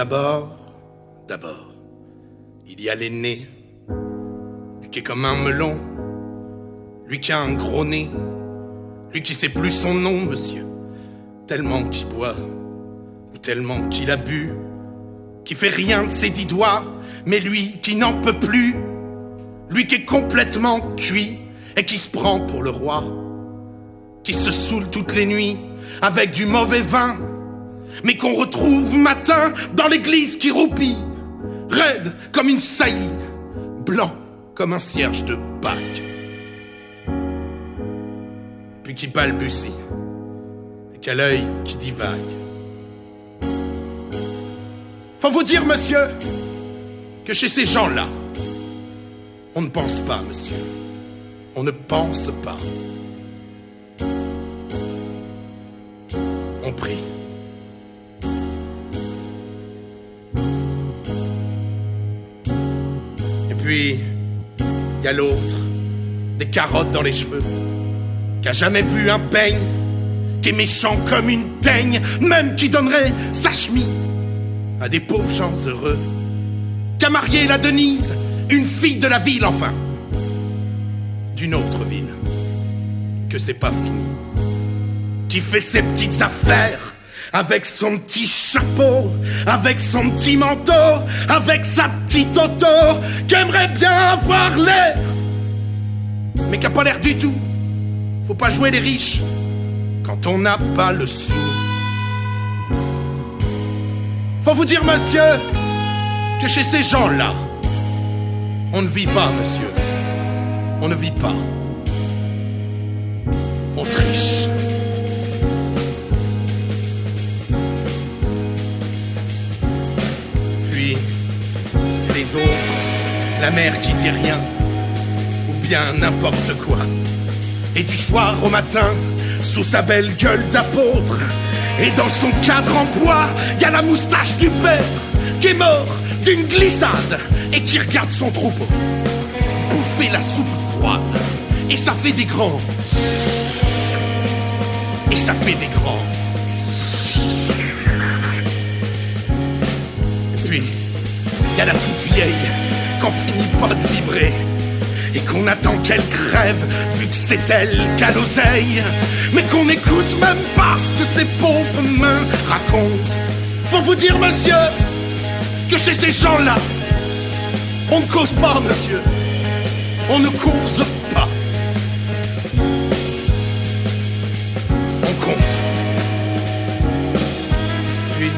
d'abord, il y a l'aîné, lui qui est comme un melon, lui qui a un gros nez, lui qui sait plus son nom, monsieur, tellement qu'il boit, ou tellement qu'il a bu, qui fait rien de ses 10 doigts, mais lui qui n'en peut plus, lui qui est complètement cuit et qui se prend pour le roi, qui se saoule toutes les nuits avec du mauvais vin, mais qu'on retrouve matin dans l'église qui roupille, raide comme une saillie, blanc comme un cierge de Pâques, puis qui balbutie, et qu'à l'œil qui divague. Faut vous dire, monsieur, que chez ces gens-là, on ne pense pas, monsieur. On ne pense pas. On prie. Et puis, il y a l'autre, des carottes dans les cheveux, qui a jamais vu un peigne, qui est méchant comme une teigne, même qui donnerait sa chemise à des pauvres gens heureux, qui a marié la Denise, une fille de la ville, enfin, d'une autre ville, que c'est pas fini, qui fait ses petites affaires, avec son petit chapeau, avec son petit manteau, avec sa petite auto, qui aimerait bien avoir l'air, mais qui a pas l'air du tout. Faut pas jouer les riches quand on n'a pas le sou. Faut vous dire, monsieur, que chez ces gens-là, on ne vit pas, monsieur. On ne vit pas. On triche. Puis, les autres, la mère qui dit rien, ou bien n'importe quoi. Et du soir au matin, sous sa belle gueule d'apôtre, et dans son cadre en bois, y a la moustache du père qui est mort d'une glissade et qui regarde son troupeau bouffer la soupe froide. Et ça fait des grands. Et ça fait des grands. Et puis, y a la toute vieille qu'on finit pas de vibrer et qu'on attend qu'elle crève, vu que c'est elle qui a l'oseille, mais qu'on n'écoute même pas ce que ses pauvres mains racontent. Faut vous dire, monsieur, que chez ces gens-là, on ne cause pas, monsieur. On ne cause pas. On compte. Puis...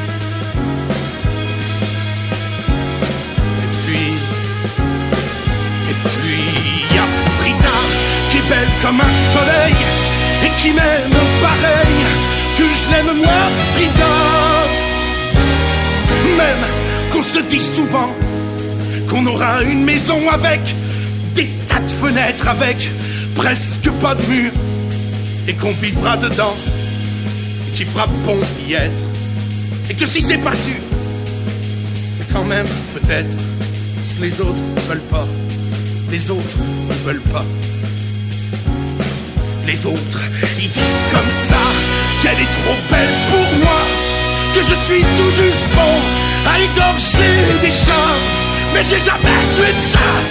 y a Frida, qui est belle comme un soleil, et qui m'aime pareil que je l'aime moi, Frida. Même qu'on se dit souvent qu'on aura une maison avec des tas de fenêtres, avec presque pas de murs, et qu'on vivra dedans, et qu'il fera bon y être, et que si c'est pas sûr, c'est quand même peut-être ce que les autres ne veulent pas. Les autres ne veulent pas. Les autres, ils disent comme ça qu'elle est trop belle pour moi, que je suis tout juste bon à égorger des chats, mais j'ai jamais tué de chat.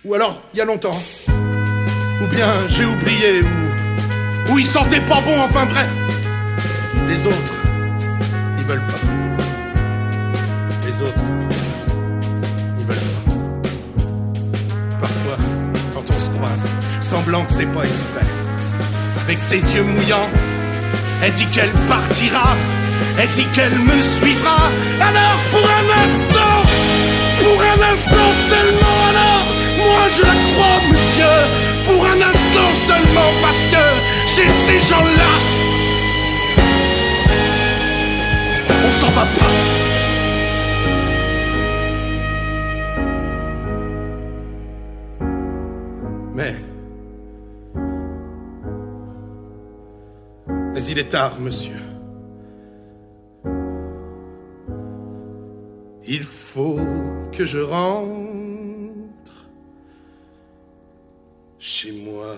Ou alors, il y a longtemps, ou bien j'ai oublié, ou ils sentaient pas bon, enfin bref. Les autres, ils veulent pas. Les autres, ils veulent pas. Parfois, quand on se croise, semblant que c'est pas exprès, avec ses yeux mouillants, elle dit qu'elle partira, elle dit qu'elle me suivra. Alors pour un instant seulement, alors moi je la crois, monsieur, pour un instant seulement, parce que chez ces gens-là, on s'en va pas. Mais il est tard, monsieur. Il faut que je rentre chez moi.